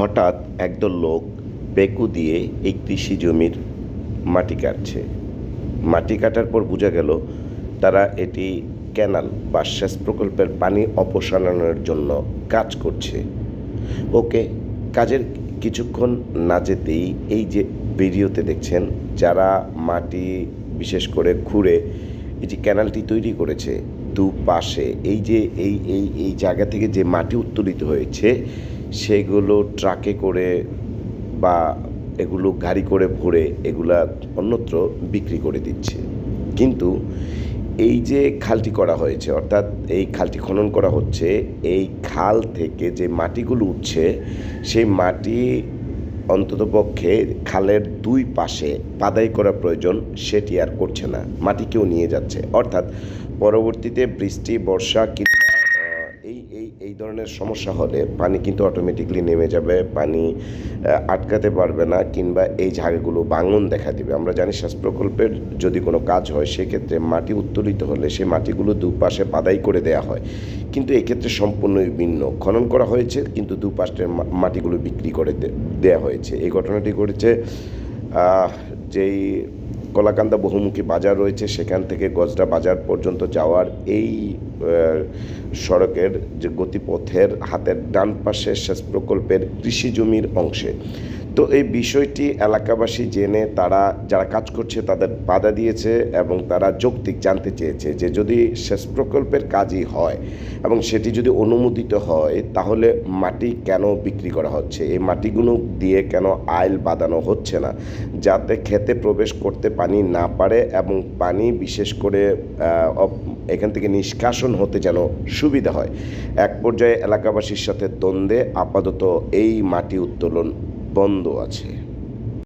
হঠাৎ একদল লোক বেকু দিয়ে এই কৃষি জমির মাটি কাটছে। মাটি কাটার পর বোঝা গেল তারা এটি ক্যানাল বা সেচ প্রকল্পের পানি অপসারণের জন্য কাজ করছে। ওকে, কাজের কিছুক্ষণ না যেতেই এই যে ভিডিওতে দেখছেন যারা মাটি বিশেষ করে খুঁড়ে এই যে ক্যানালটি তৈরি করেছে, দুপাশে এই যে এই জায়গা থেকে যে মাটি উত্তোলিত হয়েছে সেগুলো ট্রাকে করে বা এগুলো গাড়ি করে ভরে এগুলা অন্যত্র বিক্রি করে দিচ্ছে। কিন্তু এই যে খালটি করা হয়েছে, অর্থাৎ এই খালটি খনন করা হচ্ছে, এই খাল থেকে যে মাটিগুলো উঠছে সেই মাটি অন্ততপক্ষে খালের দুই পাশে বাদাই করা প্রয়োজন, সেটি আর করছে না, মাটি কেউ নিয়ে যাচ্ছে। অর্থাৎ পরবর্তীতে বৃষ্টি, বর্ষা কিংবা এই ধরনের সমস্যা হলে পানি কিন্তু অটোমেটিকলি নেমে যাবে, পানি আটকাতে পারবে না, কিংবা এই জায়গাগুলো ভাঙন দেখা দিবে। আমরা জানি সেচ প্রকল্পের যদি কোনো কাজ হয় সেক্ষেত্রে মাটি উত্তোলিত হলে সেই মাটিগুলো দুপাশে বাদাই করে দেওয়া হয়, কিন্তু এক্ষেত্রে সম্পূর্ণই ভিন্ন। খনন করা হয়েছে কিন্তু দুপাশের মাটিগুলো বিক্রি করে দেওয়া হয়েছে। এই ঘটনাটি ঘটেছে যেই কলাকান্দা বহুমুখী বাজার রয়েছে সেখান থেকে গজরা বাজার পর্যন্ত যাওয়ার এই সড়কের যে গতিপথের হাতের ডান পাশে সেচ প্রকল্পের কৃষি জমির অংশে। তো এই বিষয়টি এলাকাবাসী জেনে তারা যারা কাজ করছে তাদের বাধা দিয়েছে এবং তারা যৌক্তিক জানতে চেয়েছে যে যদি সেচ প্রকল্পের কাজই হয় এবং সেটি যদি অনুমোদিত হয় তাহলে মাটি কেন বিক্রি করা হচ্ছে, এই মাটিগুলো দিয়ে কেন আইল বাঁধানো হচ্ছে না যাতে খেতে প্রবেশ করতে পানি না পারে এবং পানি বিশেষ করে এখান থেকে নিষ্কাশন হতে যেন সুবিধা হয়। এক পর্যায়ে এলাকাবাসীর সাথে দ্বন্দ্বে আপাতত এই মাটি উত্তোলন বন্ধ আছে।